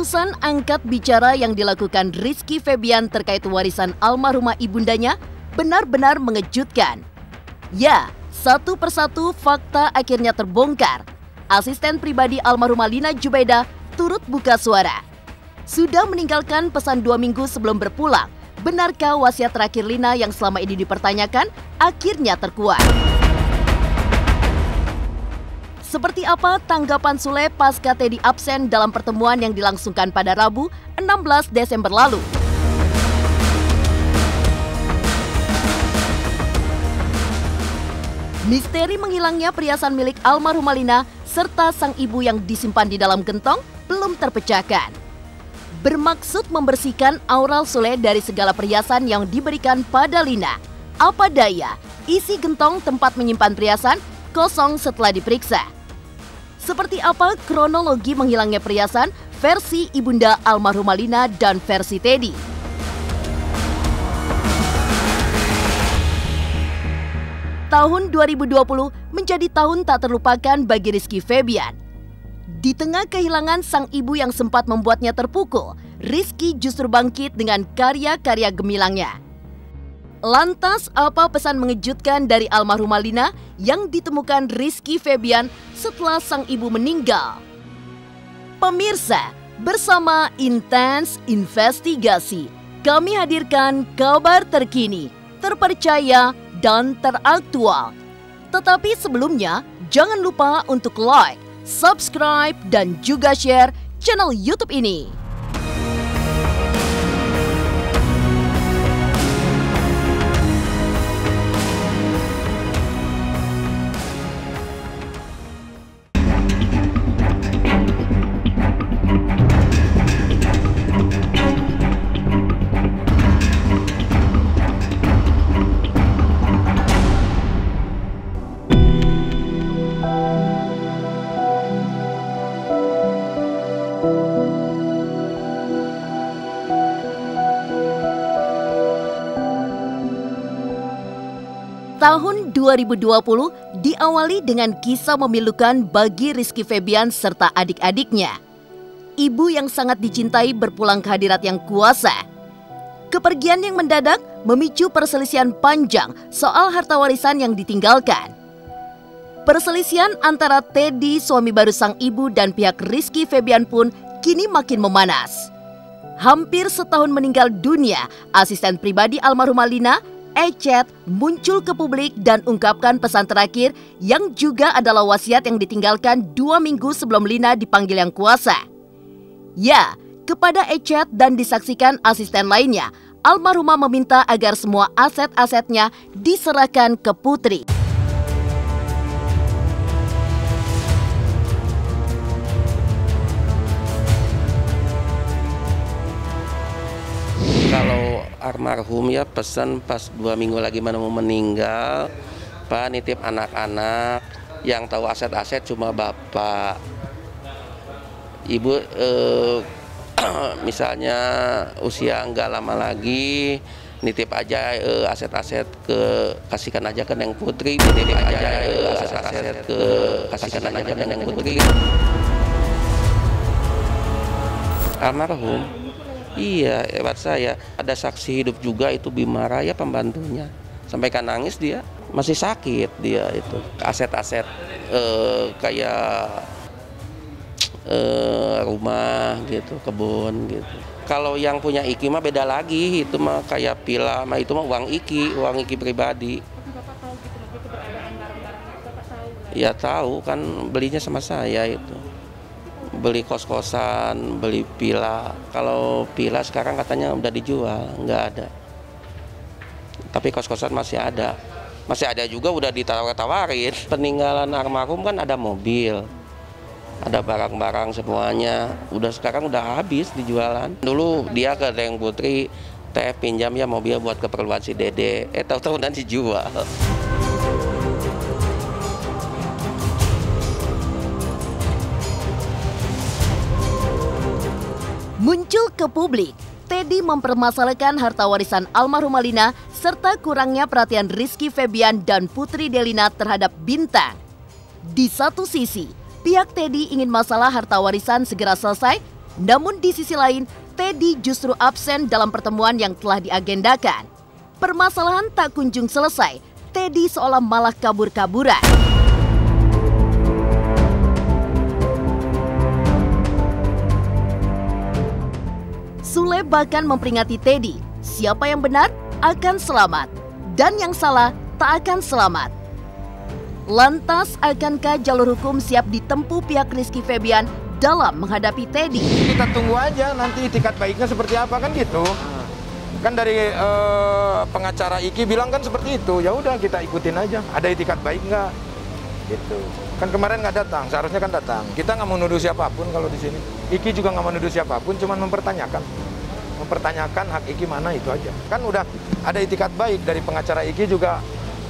Keputusan angkat bicara yang dilakukan Rizky Febian terkait warisan almarhumah ibundanya benar-benar mengejutkan. Ya, satu persatu fakta akhirnya terbongkar. Asisten pribadi almarhumah Lina Jubaida turut buka suara. Sudah meninggalkan pesan 2 minggu sebelum berpulang. Benarkah wasiat terakhir Lina yang selama ini dipertanyakan akhirnya terkuat? Seperti apa tanggapan Sule pasca Teddy absen dalam pertemuan yang dilangsungkan pada Rabu 16 Desember lalu? Misteri menghilangnya perhiasan milik almarhumah Lina serta sang ibu yang disimpan di dalam gentong belum terpecahkan. Bermaksud membersihkan aural Sule dari segala perhiasan yang diberikan pada Lina. Apa daya, isi gentong tempat menyimpan perhiasan kosong setelah diperiksa. Seperti apa kronologi menghilangnya perhiasan versi ibunda almarhumah Lina dan versi Teddy? Tahun 2020 menjadi tahun tak terlupakan bagi Rizky Febian. Di tengah kehilangan sang ibu yang sempat membuatnya terpukul, Rizky justru bangkit dengan karya-karya gemilangnya. Lantas apa pesan mengejutkan dari almarhumah Lina yang ditemukan Rizky Febian setelah sang ibu meninggal? Pemirsa, bersama Intens Investigasi, kami hadirkan kabar terkini, terpercaya, dan teraktual. Tetapi sebelumnya, jangan lupa untuk like, subscribe, dan juga share channel YouTube ini. Tahun 2020 diawali dengan kisah memilukan bagi Rizky Febian serta adik-adiknya. Ibu yang sangat dicintai berpulang ke hadirat yang kuasa. Kepergian yang mendadak memicu perselisihan panjang soal harta warisan yang ditinggalkan. Perselisihan antara Teddy, suami baru sang ibu, dan pihak Rizky Febian pun kini makin memanas. Hampir setahun meninggal dunia, asisten pribadi almarhumah Lina, Ecet, muncul ke publik dan ungkapkan pesan terakhir yang juga adalah wasiat yang ditinggalkan 2 minggu sebelum Lina dipanggil yang kuasa. Ya, kepada Ecet dan disaksikan asisten lainnya, almarhumah meminta agar semua aset-asetnya diserahkan ke putri. Kalau almarhum ya pesan pas 2 minggu lagi mau meninggal, Pak nitip anak-anak, yang tahu aset-aset cuma bapak. Ibu misalnya usia nggak lama lagi, nitip aja aset-aset kasihkan aja ke Neng Putri, nitip aja aset-aset kasihkan aja ke Neng Putri. Almarhum. Iya, hebat saya. Ada saksi hidup juga itu Bimara ya pembantunya. Sampai kan nangis dia, masih sakit dia itu. Aset-aset kayak rumah gitu, kebun gitu. Kalau yang punya Iki mah beda lagi, itu mah kayak pila, mah itu mah uang Iki pribadi. Bapak tahu gitu loh, keberadaan barang-barang itu Bapak tahu? Ya tahu kan belinya sama saya itu. Beli kos-kosan, beli pila. Kalau pila sekarang katanya udah dijual, nggak ada. Tapi kos-kosan masih ada. Masih ada juga udah ditawar-tawarin. Peninggalan almarhum kan ada mobil, ada barang-barang semuanya. Udah sekarang udah habis dijualan. Dulu dia ke Neng Putri, teh pinjam ya mobil buat keperluan si Dede. Tahu-tahu nanti dijual. Muncul ke publik, Teddy mempermasalahkan harta warisan almarhumah Lina serta kurangnya perhatian Rizky Febian dan Putri Delina terhadap Bintang. Di satu sisi, pihak Teddy ingin masalah harta warisan segera selesai, Namun di sisi lain, Teddy justru absen dalam pertemuan yang telah diagendakan. Permasalahan tak kunjung selesai, Teddy seolah malah kabur-kaburan. Sule bahkan memperingati Teddy, siapa yang benar akan selamat, dan yang salah tak akan selamat. Lantas, akankah jalur hukum siap ditempuh pihak Rizky Febian dalam menghadapi Teddy? Kita tunggu aja nanti itikat baiknya seperti apa kan gitu. Kan dari pengacara Iki bilang kan seperti itu. Ya udah kita ikutin aja. Ada itikat baik nggak? Gitu. Kan kemarin nggak datang, seharusnya kan datang. Kita nggak mau nuduh siapapun kalau di sini. Iki juga nggak mau nuduh siapapun, cuman mempertanyakan hak Iki mana itu aja. Kan udah ada itikat baik dari pengacara Iki juga.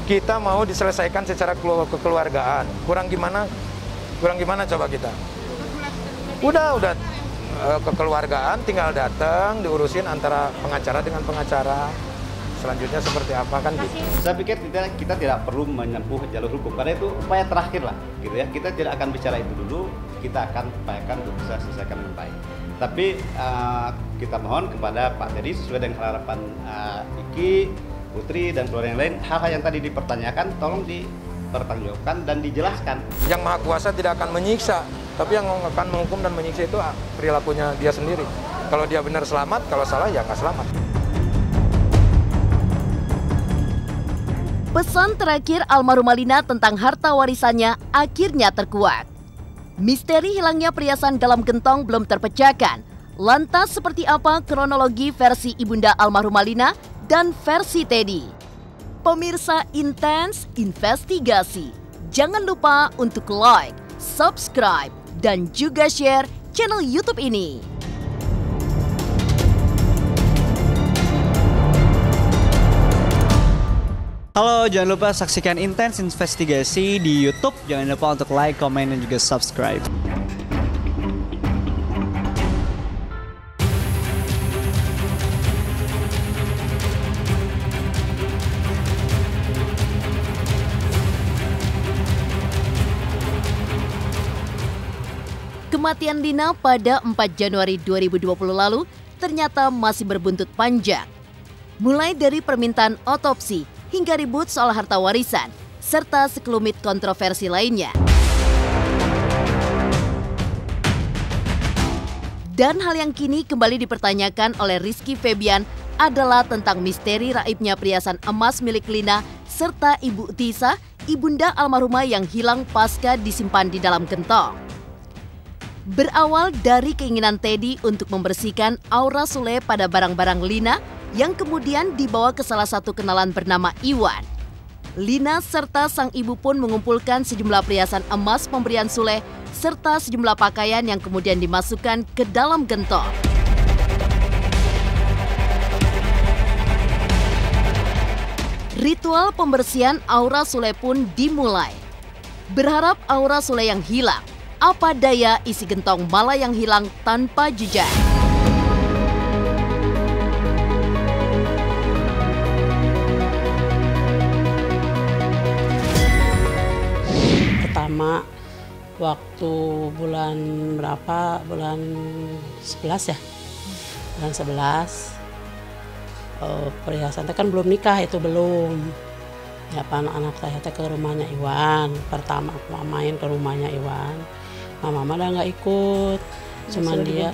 Kita mau diselesaikan secara kekeluargaan. Kurang gimana coba kita? Udah kekeluargaan, tinggal datang diurusin antara pengacara dengan pengacara. Selanjutnya seperti apa kan gitu. Saya pikir kita tidak perlu menempuh jalur hukum karena itu upaya terakhir lah, gitu ya. Kita tidak akan bicara itu dulu, kita akan upayakan untuk bisa selesaikan dengan baik. Tapi kita mohon kepada Pak Teddy sesuai dengan harapan Iki, Putri dan keluarga yang lain, hal-hal yang tadi dipertanyakan tolong dipertanggungjawabkan dan dijelaskan. Yang Maha Kuasa tidak akan menyiksa, tapi yang akan menghukum dan menyiksa itu perilakunya dia sendiri. Kalau dia benar selamat, kalau salah ya nggak selamat. Pesan terakhir almarhumah Lina tentang harta warisannya akhirnya terkuak. Misteri hilangnya perhiasan dalam gentong belum terpecahkan. Lantas seperti apa kronologi versi ibunda almarhumah Lina dan versi Teddy? Pemirsa Intens Investigasi, jangan lupa untuk like, subscribe, dan juga share channel YouTube ini. Halo, jangan lupa saksikan Intens Investigasi di YouTube. Jangan lupa untuk like, komen, dan juga subscribe. Kematian Lina pada 4 Januari 2020 lalu ternyata masih berbuntut panjang. Mulai dari permintaan otopsi hingga ribut soal harta warisan, serta sekelumit kontroversi lainnya. Dan hal yang kini kembali dipertanyakan oleh Rizky Febian adalah tentang misteri raibnya perhiasan emas milik Lina serta Ibu Tisa, ibunda almarhumah yang hilang pasca disimpan di dalam gentong. Berawal dari keinginan Teddy untuk membersihkan aura Sule pada barang-barang Lina yang kemudian dibawa ke salah satu kenalan bernama Iwan. Lina serta sang ibu pun mengumpulkan sejumlah perhiasan emas pemberian Sule serta sejumlah pakaian yang kemudian dimasukkan ke dalam gentong. Ritual pembersihan aura Sule pun dimulai. Berharap aura Sule yang hilang, apa daya isi gentong malah yang hilang tanpa jejak. Pertama, waktu bulan berapa? Bulan 11 ya? Bulan 11. Perhiasan kan belum nikah, itu belum. Ya, anak-anak saya ke rumahnya Iwan. Pertama aku main ke rumahnya Iwan. Mama udah nggak ikut, cuman dia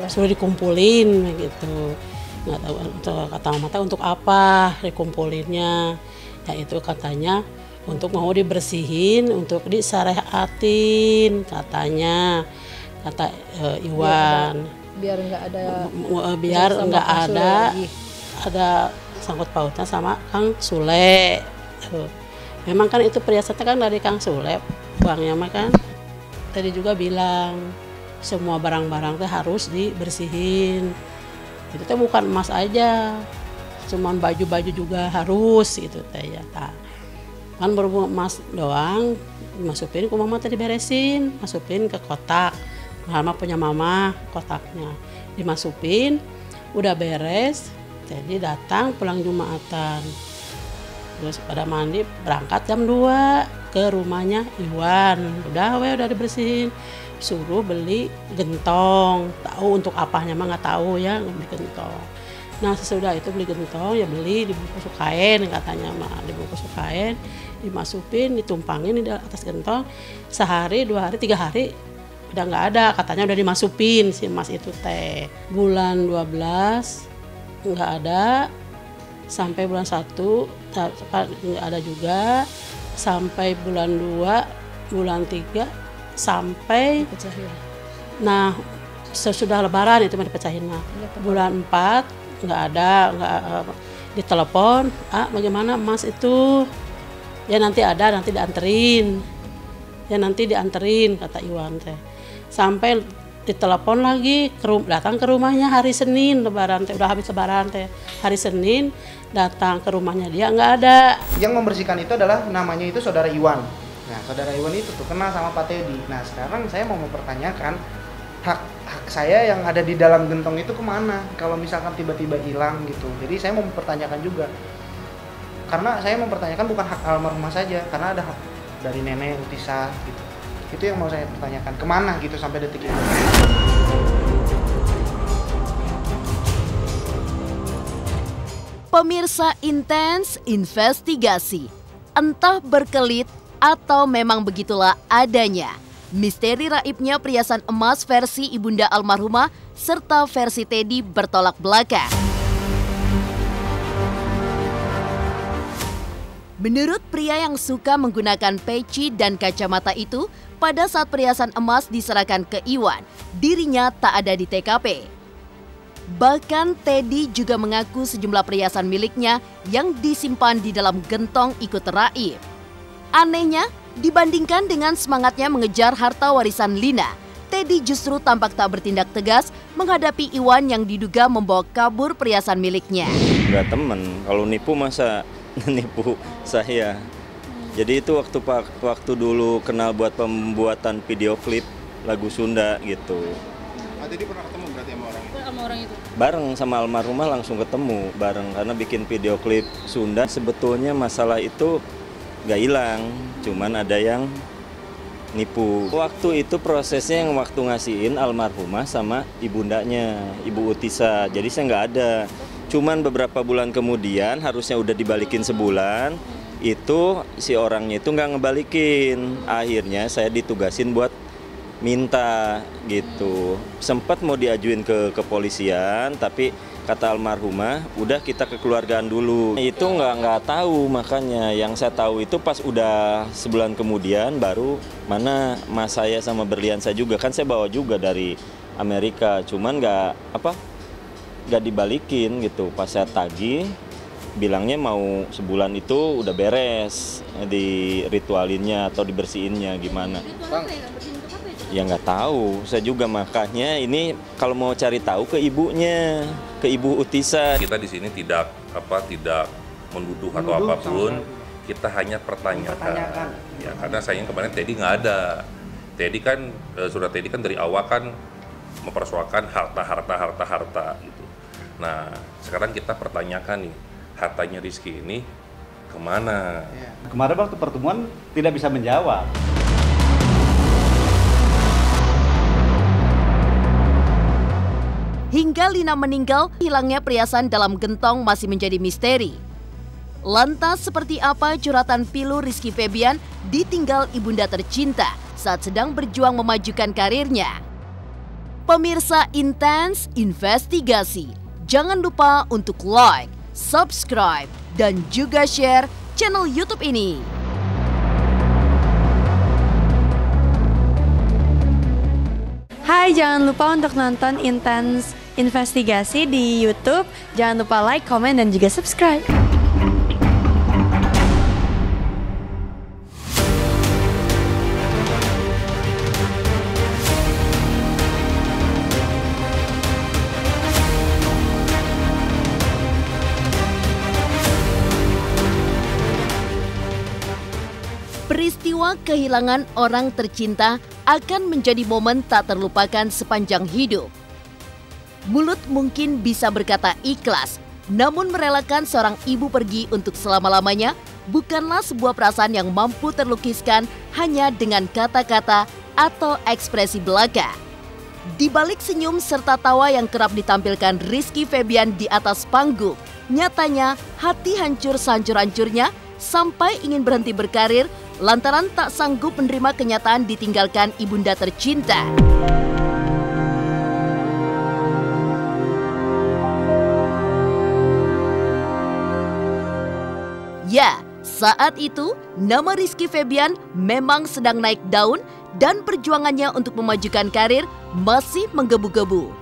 sudah dikumpulin gitu. Nggak tahu kata mama untuk apa dikumpulinnya. Ya itu katanya untuk mau dibersihin, untuk disyariatin katanya, kata Iwan. Biar nggak ada sangkut pautnya sama Kang Sule. Memang kan itu perhiasannya kan dari Kang Sule, uangnya mah kan. Tadi juga bilang semua barang-barang teh harus dibersihin. Itu teh bukan emas aja, cuman baju-baju juga harus gitu teh ya. Kan berhubung emas doang, dimasukin ke mama tadi beresin, masukin ke kotak. Mama punya mama kotaknya, dimasukin, udah beres. Jadi datang pulang Jumatan. Terus pada mandi berangkat jam 2 ke rumahnya Iwan. Udah dibersihin. Suruh beli gentong. Tahu untuk apanya mah nggak tahu ya, beli gentong. Nah sesudah itu beli gentong ya beli dibungkus kain katanya mah, dibungkus kain, dimasukin, ditumpangin di atas gentong. Sehari, 2 hari, 3 hari udah nggak ada, katanya udah dimasukin si emas itu teh. Bulan 12 nggak ada, sampai bulan 1 nggak ada juga, sampai bulan 2, bulan 3 sampai nah sesudah lebaran itu mah dipecahin mah. Bulan 4 nggak ada, ditelepon, bagaimana emas itu? Ya nanti ada, nanti dianterin. Ya nanti dianterin kata Iwan teh. Sampai ditelepon lagi, datang ke rumahnya hari Senin lebaran teh, udah habis lebaran teh. Hari Senin datang ke rumahnya dia nggak ada. Yang membersihkan itu adalah namanya itu saudara Iwan. Nah saudara Iwan itu tuh kenal sama Pak Teddy. Nah sekarang saya mau mempertanyakan hak saya yang ada di dalam gentong itu kemana kalau misalkan tiba-tiba hilang gitu. Jadi saya mau mempertanyakan juga, karena saya mempertanyakan bukan hak almarhumah saja, karena ada hak dari nenek Utisa gitu. Itu yang mau saya pertanyakan, kemana gitu sampai detik ini. Pemirsa Intens Investigasi, entah berkelit atau memang begitulah adanya. Misteri raibnya perhiasan emas versi ibunda almarhumah serta versi Teddy bertolak belakang. Menurut pria yang suka menggunakan peci dan kacamata itu, pada saat perhiasan emas diserahkan ke Iwan, dirinya tak ada di TKP. Bahkan Teddy juga mengaku sejumlah perhiasan miliknya yang disimpan di dalam gentong ikut raib. Anehnya, dibandingkan dengan semangatnya mengejar harta warisan Lina, Teddy justru tampak tak bertindak tegas menghadapi Iwan yang diduga membawa kabur perhiasan miliknya. Enggak temen, kalau nipu masa nipu saya. Jadi itu waktu dulu kenal buat pembuatan video klip lagu Sunda gitu. Teddy pernah ketemu berarti sama orang itu? Sama orang itu? Bareng sama almarhumah langsung ketemu bareng karena bikin video klip Sunda. Sebetulnya masalah itu gak hilang, cuman ada yang nipu. Waktu itu prosesnya yang waktu ngasihin almarhumah sama ibundanya, Ibu Utisa. Jadi saya nggak ada. Cuman beberapa bulan kemudian harusnya udah dibalikin sebulan, itu si orangnya itu nggak ngebalikin. Akhirnya saya ditugasin buat minta gitu. Sempat mau diajuin ke kepolisian, tapi kata almarhumah, udah kita kekeluargaan dulu. Itu nggak tahu, makanya yang saya tahu itu pas udah sebulan kemudian baru mana mas saya sama berlian saya juga, kan saya bawa juga dari Amerika, cuman nggak dibalikin gitu. Pas saya tagih, bilangnya mau sebulan itu udah beres di ritualinnya atau dibersihinnya gimana. Bang. Ya nggak tahu, saya juga makanya ini kalau mau cari tahu ke ibunya, ke Ibu Utisa. Kita di sini tidak menuduh atau apapun, kita hanya pertanyakan. Ya karena sayang kemarin Teddy nggak ada. Teddy kan surat Teddy kan dari awal kan mempersoalkan harta gitu. Nah sekarang kita pertanyakan nih, hartanya Rizky ini kemana? Ya. Kemarin waktu pertemuan tidak bisa menjawab. Hingga Lina meninggal, hilangnya perhiasan dalam gentong masih menjadi misteri. Lantas seperti apa curhatan pilu Rizky Febian ditinggal ibunda tercinta saat sedang berjuang memajukan karirnya? Pemirsa Intens Investigasi, jangan lupa untuk like, subscribe, dan juga share channel YouTube ini. Hai, jangan lupa untuk nonton Intens Investigasi di YouTube. Jangan lupa like, komen, dan juga subscribe. Peristiwa kehilangan orang tercinta akan menjadi momen tak terlupakan sepanjang hidup. Mulut mungkin bisa berkata ikhlas, namun merelakan seorang ibu pergi untuk selama-lamanya bukanlah sebuah perasaan yang mampu terlukiskan hanya dengan kata-kata atau ekspresi belaka. Di balik senyum serta tawa yang kerap ditampilkan Rizky Febian di atas panggung, nyatanya hati hancur sehancur-hancurnya sampai ingin berhenti berkarir lantaran tak sanggup menerima kenyataan ditinggalkan ibunda tercinta. Ya, saat itu nama Rizky Febian memang sedang naik daun dan perjuangannya untuk memajukan karir masih menggebu-gebu.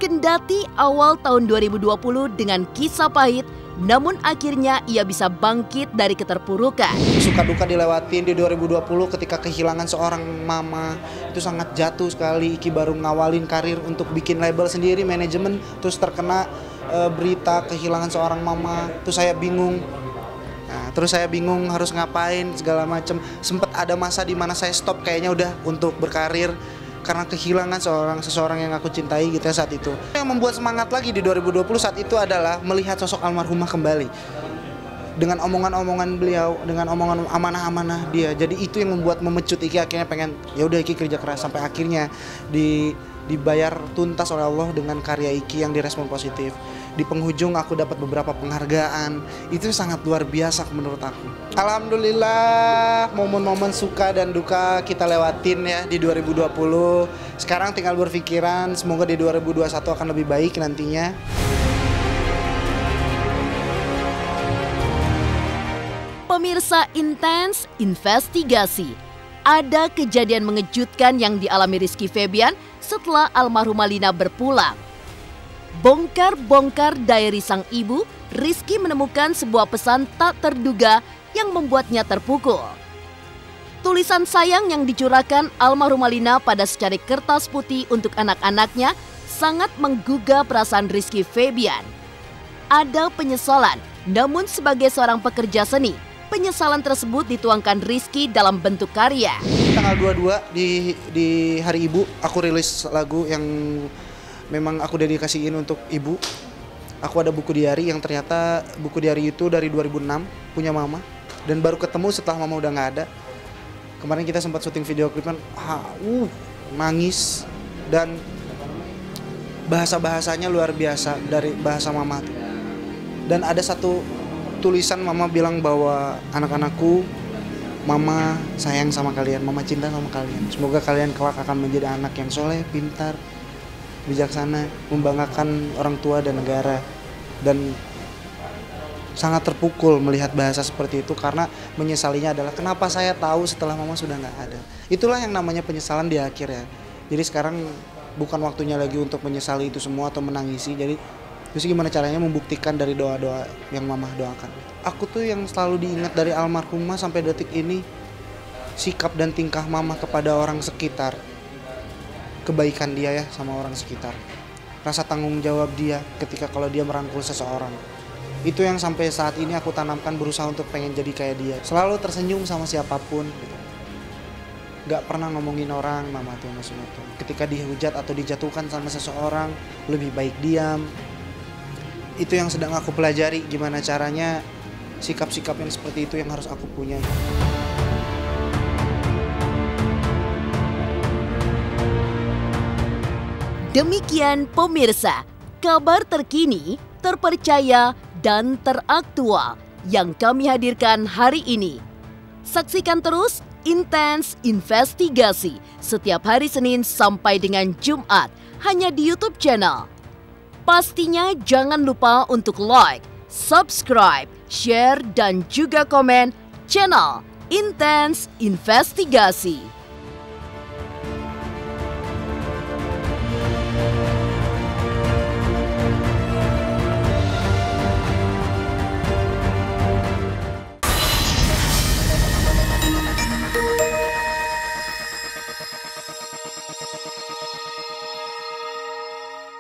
Kendati awal tahun 2020 dengan kisah pahit, namun akhirnya ia bisa bangkit dari keterpurukan. Suka duka dilewatin di 2020 ketika kehilangan seorang mama. Itu sangat jatuh sekali. Iki baru ngawalin karir untuk bikin label sendiri, manajemen, terus terkena berita kehilangan seorang mama. Terus saya bingung. Nah, terus saya bingung harus ngapain segala macam. Sempat ada masa di mana saya stop kayaknya udah untuk berkarir karena kehilangan seseorang yang aku cintai gitu ya saat itu. Yang membuat semangat lagi di 2020 saat itu adalah melihat sosok almarhumah kembali. Dengan omongan-omongan beliau, dengan omongan amanah-amanah dia. Jadi itu yang membuat memecut Iki akhirnya pengen ya udah Iki kerja keras sampai akhirnya dibayar tuntas oleh Allah dengan karya Iki yang direspon positif. Di penghujung aku dapat beberapa penghargaan. Itu sangat luar biasa menurut aku. Alhamdulillah momen-momen suka dan duka kita lewatin ya di 2020. Sekarang tinggal berpikiran semoga di 2021 akan lebih baik nantinya. Pemirsa Intens Investigasi, ada kejadian mengejutkan yang dialami Rizky Febian setelah almarhumah Lina berpulang. Bongkar-bongkar diary sang ibu, Rizky menemukan sebuah pesan tak terduga yang membuatnya terpukul. Tulisan sayang yang dicurahkan almarhumah Lina pada secari kertas putih untuk anak-anaknya sangat menggugah perasaan Rizky Febian. Ada penyesalan, namun sebagai seorang pekerja seni, penyesalan tersebut dituangkan Rizky dalam bentuk karya. Tanggal 22 di Hari Ibu, aku rilis lagu yang memang aku dedikasiin untuk ibu. Aku ada buku diary yang ternyata buku diary itu dari 2006 punya mama dan baru ketemu setelah mama udah nggak ada. Kemarin kita sempat syuting video klip kan, nangis dan bahasanya luar biasa dari bahasa mama. Dan ada satu tulisan mama bilang bahwa anak-anakku, mama sayang sama kalian, mama cinta sama kalian. Semoga kalian kelak akan menjadi anak yang soleh, pintar, bijaksana, membanggakan orang tua dan negara. Dan sangat terpukul melihat bahasa seperti itu karena menyesalinya adalah kenapa saya tahu setelah mama sudah nggak ada. Itulah yang namanya penyesalan di akhir ya. Jadi sekarang bukan waktunya lagi untuk menyesali itu semua atau menangisi. Jadi terus gimana caranya membuktikan dari doa-doa yang mama doakan. Aku tuh yang selalu diingat dari almarhumah sampai detik ini, sikap dan tingkah mama kepada orang sekitar. Kebaikan dia ya sama orang sekitar, rasa tanggung jawab dia ketika kalau dia merangkul seseorang, itu yang sampai saat ini aku tanamkan, berusaha untuk pengen jadi kayak dia, selalu tersenyum sama siapapun gitu. Gak pernah ngomongin orang mama tuh maksudnya tuh. Ketika dihujat atau dijatuhkan sama seseorang lebih baik diam. Itu yang sedang aku pelajari, gimana caranya sikap-sikap yang seperti itu yang harus aku punya. Demikian pemirsa, kabar terkini, terpercaya, dan teraktual yang kami hadirkan hari ini. Saksikan terus Intens Investigasi setiap hari Senin sampai dengan Jumat hanya di YouTube channel. Pastinya jangan lupa untuk like, subscribe, share, dan juga komen channel Intens Investigasi.